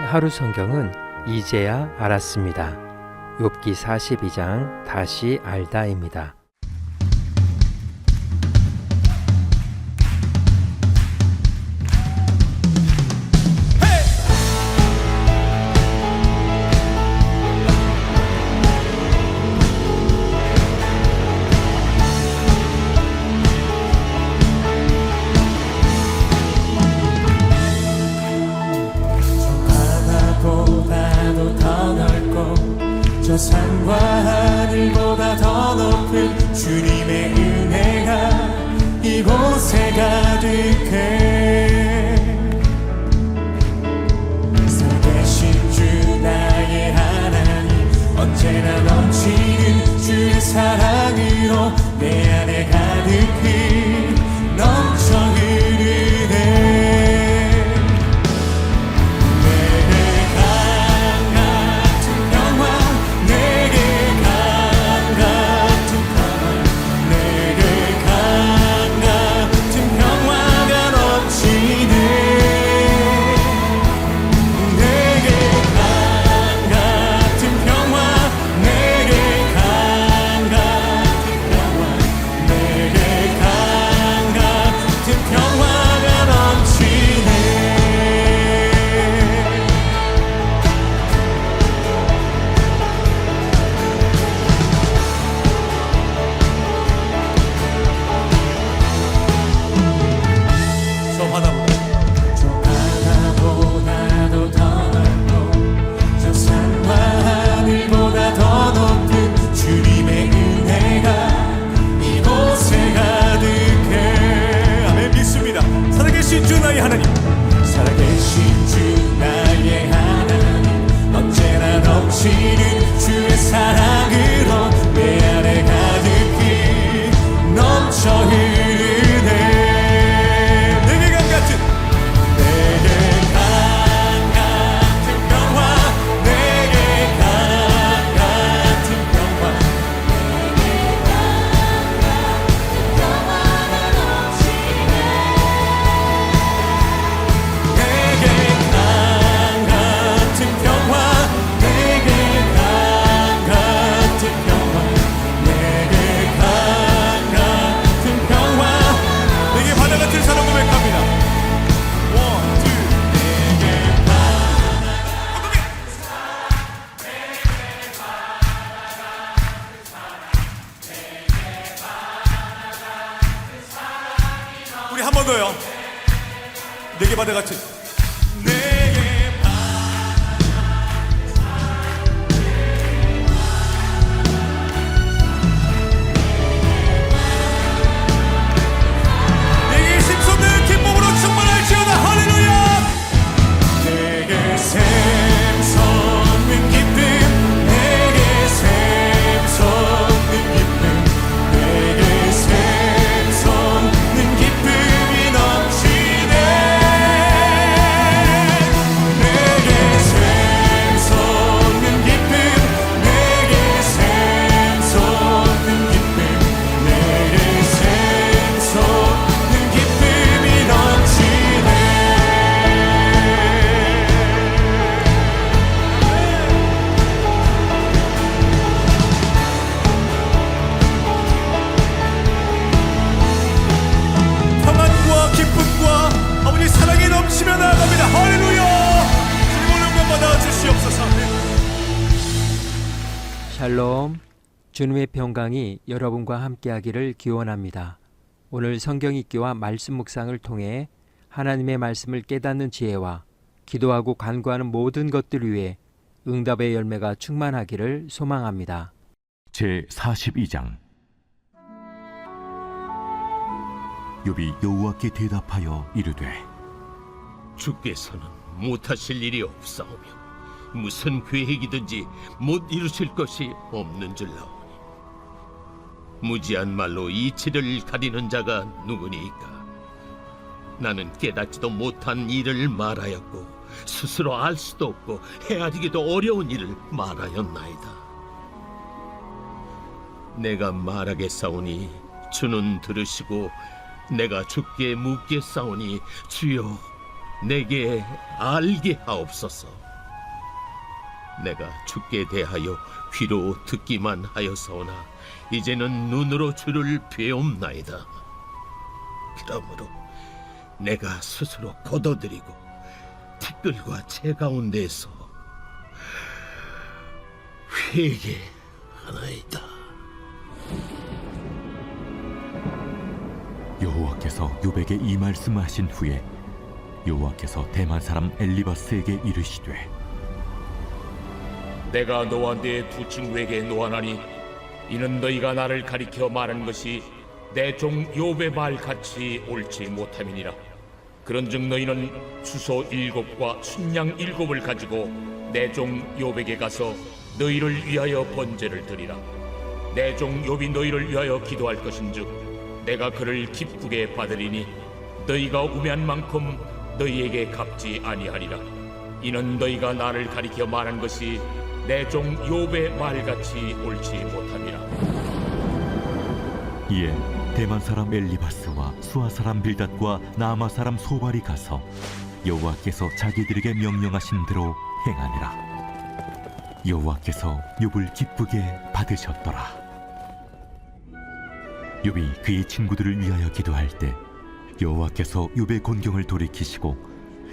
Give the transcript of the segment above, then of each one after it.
하루 성경은 이제야 알았습니다. 욥기 42장 다시 알다입니다. 저 산과 하늘보다 더 높은 주님의 은혜가 이곳에 가득해. 살아계신 주 나의 하나님, 언제나 넘치는 주의 사랑으로 내 안에 가득히 넘쳐 흐르네. 주의 사랑으로 내 안에 가득히 넘쳐 흐르네. 내게 강 같은 평화, 내게 강 같은 평화, 평화가 넘치네. 내게 강 같은 평화, 우리 한 번 더요. 내게 바다 같은 내게 샘솟는 기쁨으로 충만할지어다. 할렐루야. 내게 샘솟는 기쁨, 내게 샘솟는 기쁨, 내게 샘솟는 기쁨이 넘치네. 내게 샘솟는 기쁨, 내게 샘솟는 기쁨, 내게 샘솟는 기쁨이 넘치네. 평안과 기쁨과 아버지 사랑이 넘치며 나아갑니다. 할렐루야. 주님 오늘 받아 주시옵소서. 샬롬, 주님의 평강이 여러분과 함께하기를 기원합니다. 오늘 성경 읽기와 말씀 묵상을 통해 하나님의 말씀을 깨닫는 지혜와 기도하고 간구하는 모든 것들 위해 응답의 열매가 충만하기를 소망합니다. 제 42장. 욥이 여호와께 대답하여 이르되 주께서는 못하실 일이 없사오며 무슨 계획이든지 못 이루실 것이 없는 줄 아오니 무지한 말로 이치를 가리는 자가 누구니이까. 나는 깨닫지도 못한 일을 말하였고 스스로 알 수도 없고 헤아리기도 어려운 일을 말하였나이다. 내가 말하겠사오니 주는 들으시고 내가 주께 묻겠사오니 주여 내게 알게 하옵소서. 내가 주께 대하여 귀로 듣기만 하였사오나 이제는 눈으로 주를 배움나이다. 그러므로 내가 스스로 거둬들이고 티끌과 재 가운데서 회개하나이다. 여호와께서 욥에게 이 말씀하신 후에 여호와께서 대만 사람 엘리바스에게 이르시되 내가 너와 네 두 친구에게 노하나니 이는 너희가 나를 가리켜 말한 것이 내 종 욥의 말 같이 옳지 못함이니라. 그런즉 너희는 수소 7과 순양 7을 가지고 내 종 욥에게 가서 너희를 위하여 번제를 드리라. 내 종 욥이 너희를 위하여 기도할 것인즉 내가 그를 기쁘게 받으리니 너희가 우매한 만큼 너희에게 갚지 아니하리라. 이는 너희가 나를 가리켜 말한 것이 내 종 욥의 말같이 옳지 못함이라. 이에 대만 사람 엘리바스와 수아 사람 빌닷과 나아마 사람 소발이 가서 여호와께서 자기들에게 명령하신 대로 행하니라. 여호와께서 욥을 기쁘게 받으셨더라. 욥이 그의 친구들을 위하여 기도할 때 여호와께서 욥의 곤경을 돌이키시고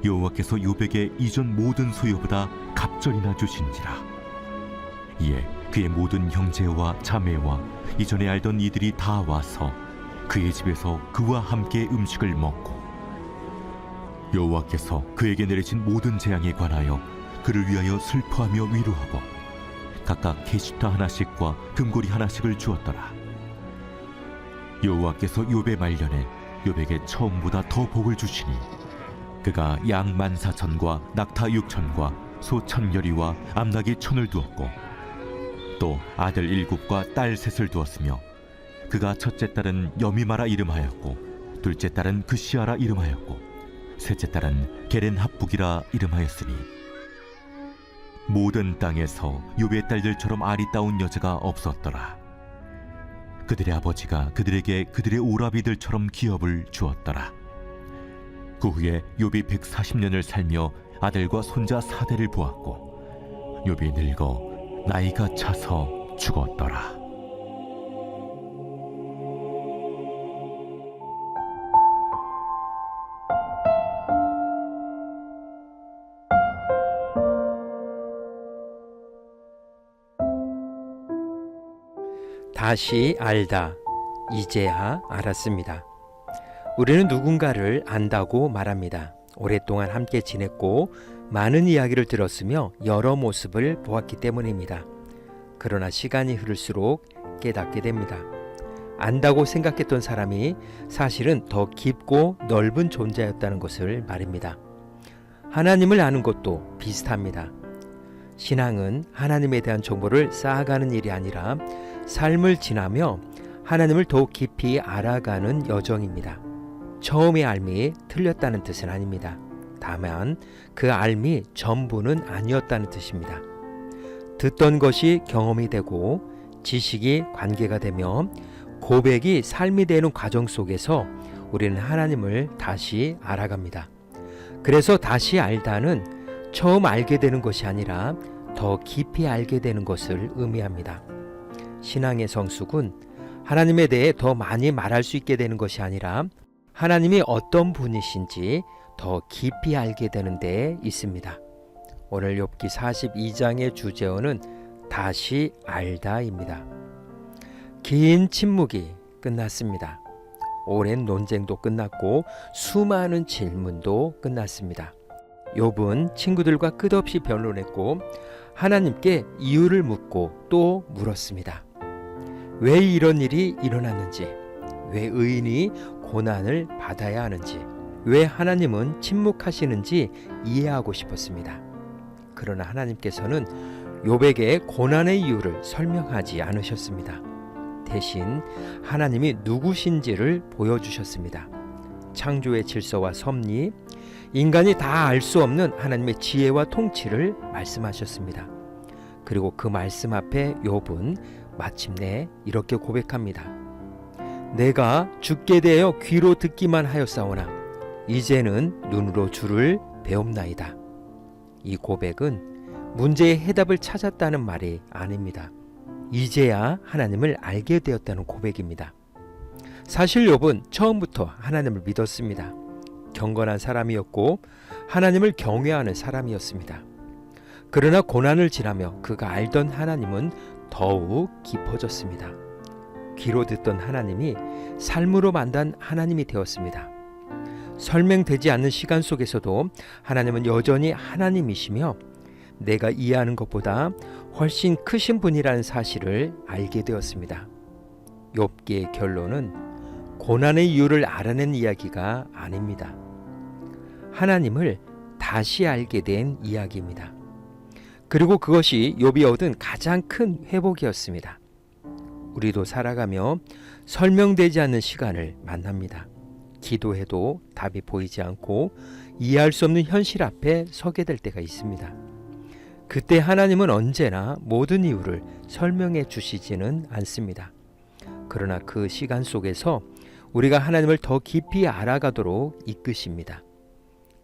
여호와께서 욥에게 이전 모든 소유보다 갑절이나 주신지라. 이에 그의 모든 형제와 자매와 이전에 알던 이들이 다 와서 그의 집에서 그와 함께 음식을 먹고 여호와께서 그에게 내리신 모든 재앙에 관하여 그를 위하여 슬퍼하며 위로하고 각각 게시타 하나씩과 금고리 하나씩을 주었더라. 여호와께서 욥의 말년에 욥에게 처음보다 더 복을 주시니 그가 양 14,000과 낙타 6,000과 소 1,000여리와 암낙이 1,000을 두었고 또 아들 7과 딸 3을 두었으며 그가 첫째 딸은 여미마라 이름하였고 둘째 딸은 그시아라 이름하였고 셋째 딸은 게렌합북이라 이름하였으니 모든 땅에서 욥의 딸들처럼 아리따운 여자가 없었더라. 그들의 아버지가 그들에게 그들의 오라비들처럼 기업을 주었더라. 그 후에 욥이 140년을 살며 아들과 손자 4대를 보았고 욥이 늙어 나이가 차서 죽었더라. 다시 알다. 이제야 알았습니다. 우리는 누군가를 안다고 말합니다. 오랫동안 함께 지냈고 많은 이야기를 들었으며 여러 모습을 보았기 때문입니다. 그러나 시간이 흐를수록 깨닫게 됩니다. 안다고 생각했던 사람이 사실은 더 깊고 넓은 존재였다는 것을 말입니다. 하나님을 아는 것도 비슷합니다. 신앙은 하나님에 대한 정보를 쌓아가는 일이 아니라 삶을 지나며 하나님을 더욱 깊이 알아가는 여정입니다. 처음의 알미 틀렸다는 뜻은 아닙니다. 다만 그 알미 전부는 아니었다는 뜻입니다. 듣던 것이 경험이 되고 지식이 관계가 되며 고백이 삶이 되는 과정 속에서 우리는 하나님을 다시 알아갑니다. 그래서 다시 알다는 처음 알게 되는 것이 아니라 더 깊이 알게 되는 것을 의미합니다. 신앙의 성숙은 하나님에 대해 더 많이 말할 수 있게 되는 것이 아니라 하나님이 어떤 분이신지 더 깊이 알게 되는 데 있습니다. 오늘 욥기 42장의 주제어는 다시 알다입니다. 긴 침묵이 끝났습니다. 오랜 논쟁도 끝났고 수많은 질문도 끝났습니다. 욥은 친구들과 끝없이 변론했고 하나님께 이유를 묻고 또 물었습니다. 왜 이런 일이 일어났는지, 왜 의인이 고난을 받아야 하는지, 왜 하나님은 침묵하시는지 이해하고 싶었습니다. 그러나 하나님께서는 욥에게 고난의 이유를 설명하지 않으셨습니다. 대신 하나님이 누구신지를 보여주셨습니다. 창조의 질서와 섭리, 인간이 다 알 수 없는 하나님의 지혜와 통치를 말씀하셨습니다. 그리고 그 말씀 앞에 욥은 마침내 이렇게 고백합니다. 내가 주께 대하여 귀로 듣기만 하였사오나 이제는 눈으로 주를 배움나이다. 이 고백은 문제의 해답을 찾았다는 말이 아닙니다. 이제야 하나님을 알게 되었다는 고백입니다. 사실 욥은 처음부터 하나님을 믿었습니다. 경건한 사람이었고 하나님을 경외하는 사람이었습니다. 그러나 고난을 지나며 그가 알던 하나님은 더욱 깊어졌습니다. 귀로 듣던 하나님이 삶으로 만난 하나님이 되었습니다. 설명되지 않는 시간 속에서도 하나님은 여전히 하나님이시며 내가 이해하는 것보다 훨씬 크신 분이라는 사실을 알게 되었습니다. 욥기의 결론은 고난의 이유를 알아낸 이야기가 아닙니다. 하나님을 다시 알게 된 이야기입니다. 그리고 그것이 욥이 얻은 가장 큰 회복이었습니다. 우리도 살아가며 설명되지 않는 시간을 만납니다. 기도해도 답이 보이지 않고 이해할 수 없는 현실 앞에 서게 될 때가 있습니다. 그때 하나님은 언제나 모든 이유를 설명해 주시지는 않습니다. 그러나 그 시간 속에서 우리가 하나님을 더 깊이 알아가도록 이끄십니다.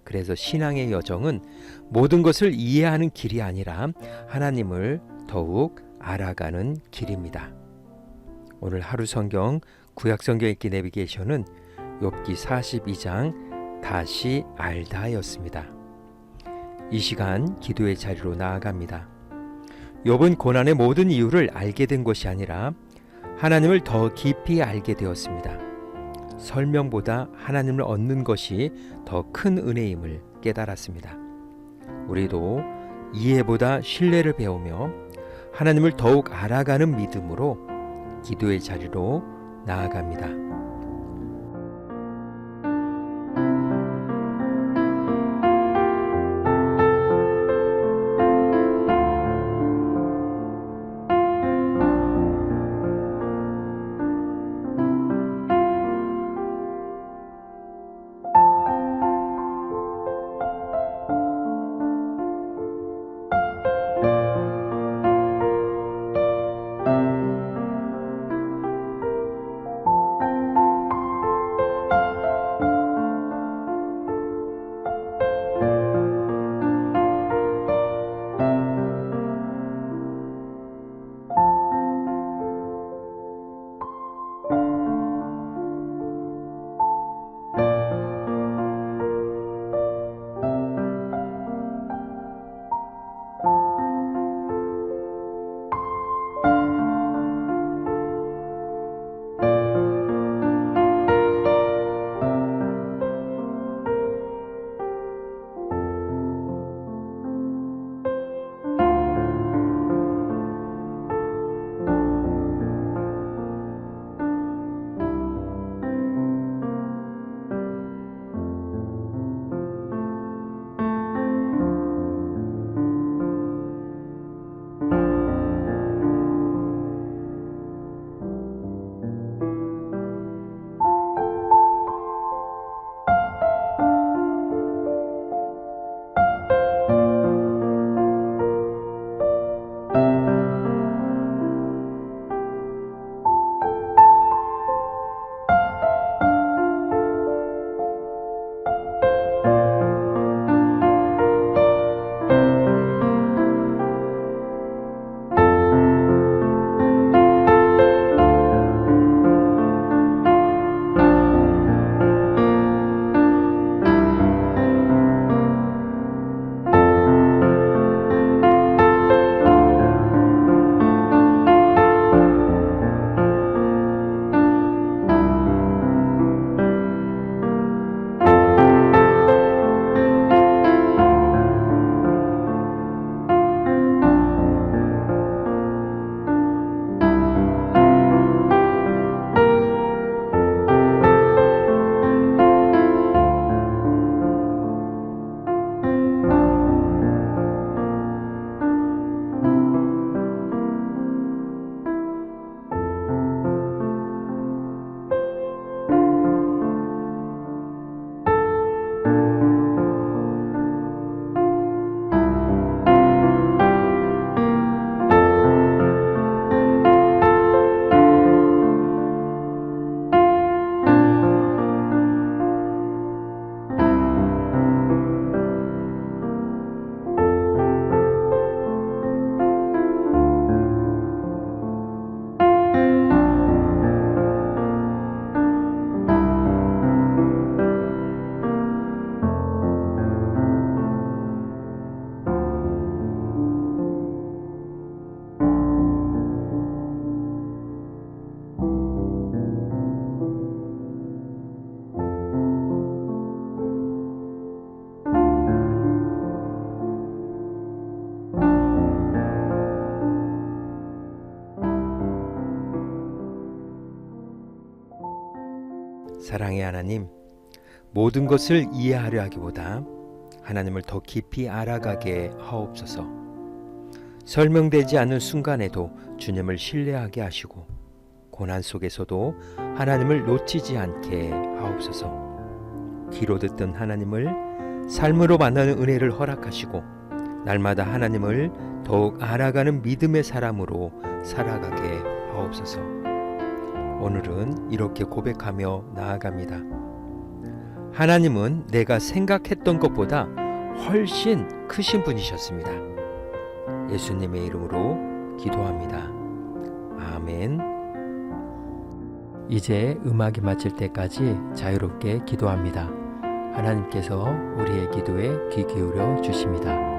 그래서 신앙의 여정은 모든 것을 이해하는 길이 아니라 하나님을 더욱 알아가는 길입니다. 오늘 하루 성경 구약 성경 읽기 내비게이션은 욥기 42장 다시 알다였습니다. 이 시간 기도의 자리로 나아갑니다. 욥은 고난의 모든 이유를 알게 된 것이 아니라 하나님을 더 깊이 알게 되었습니다. 설명보다 하나님을 얻는 것이 더 큰 은혜임을 깨달았습니다. 우리도 이해보다 신뢰를 배우며 하나님을 더욱 알아가는 믿음으로 기도의 자리로 나아갑니다. 사랑의 하나님, 모든 것을 이해하려 하기보다 하나님을 더 깊이 알아가게 하옵소서. 설명되지 않는 순간에도 주님을 신뢰하게 하시고 고난 속에서도 하나님을 놓치지 않게 하옵소서. 귀로 듣던 하나님을 삶으로 만나는 은혜를 허락하시고 날마다 하나님을 더욱 알아가는 믿음의 사람으로 살아가게 하옵소서. 오늘은 이렇게 고백하며 나아갑니다. 하나님은 내가 생각했던 것보다 훨씬 크신 분이셨습니다. 예수님의 이름으로 기도합니다. 아멘. 이제 음악이 마칠 때까지 자유롭게 기도합니다. 하나님께서 우리의 기도에 귀 기울여 주십니다.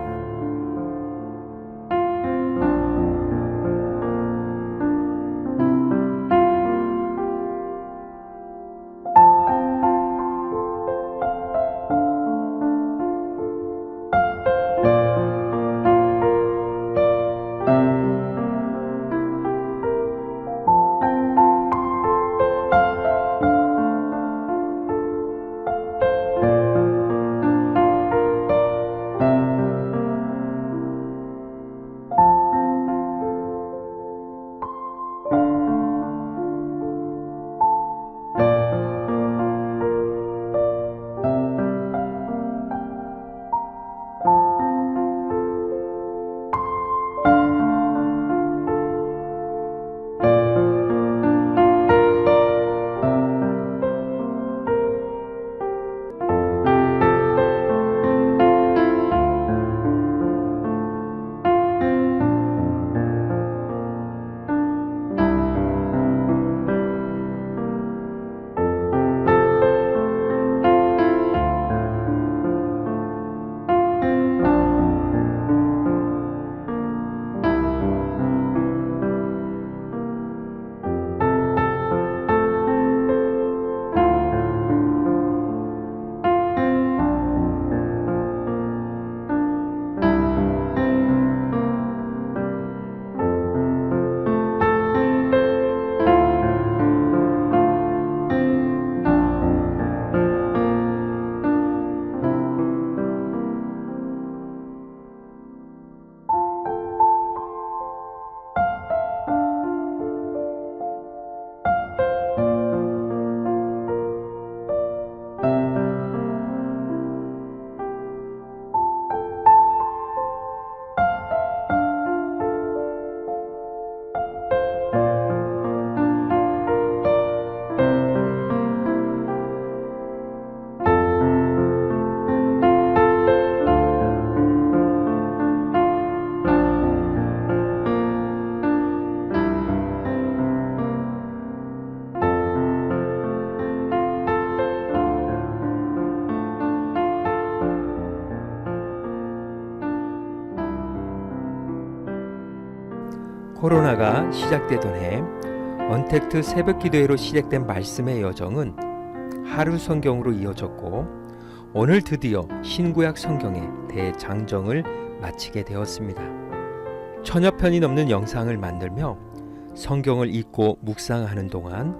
코로나가 시작되던 해 언택트 새벽 기도회로 시작된 말씀의 여정은 하루 성경으로 이어졌고 오늘 드디어 신구약 성경의 대장정을 마치게 되었습니다. 1000여 편이 넘는 영상을 만들며 성경을 읽고 묵상하는 동안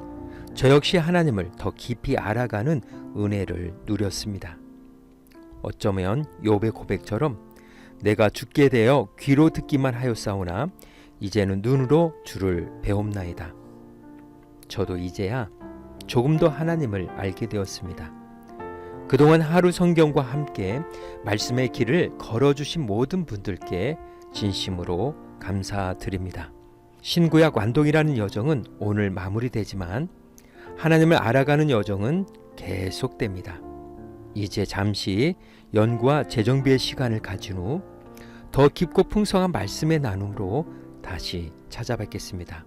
저 역시 하나님을 더 깊이 알아가는 은혜를 누렸습니다. 어쩌면 욥의 고백처럼 내가 죽게 되어 귀로 듣기만 하였사오나 이제는 눈으로 주를 배옵나이다. 저도 이제야 조금 더 하나님을 알게 되었습니다. 그동안 하루 성경과 함께 말씀의 길을 걸어주신 모든 분들께 진심으로 감사드립니다. 신구약 완독이라는 여정은 오늘 마무리되지만 하나님을 알아가는 여정은 계속됩니다. 이제 잠시 연구와 재정비의 시간을 가진 후 더 깊고 풍성한 말씀의 나눔으로 다시 찾아뵙겠습니다.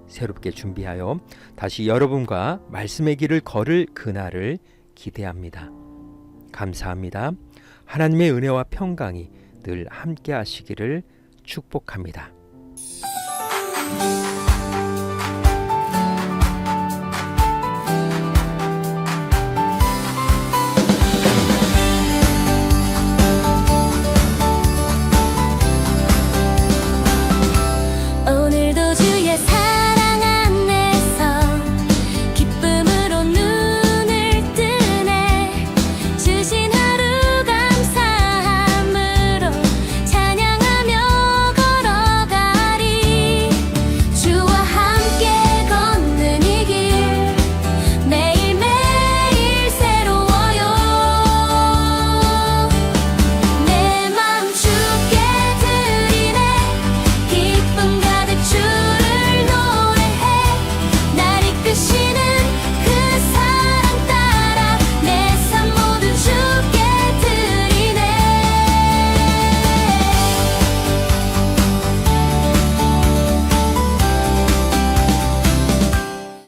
새롭게 준비하여 다시 여러분과 말씀의 길을 걸을 그날을 기대합니다. 감사합니다. 하나님의 은혜와 평강이 늘 함께 하시기를 축복합니다.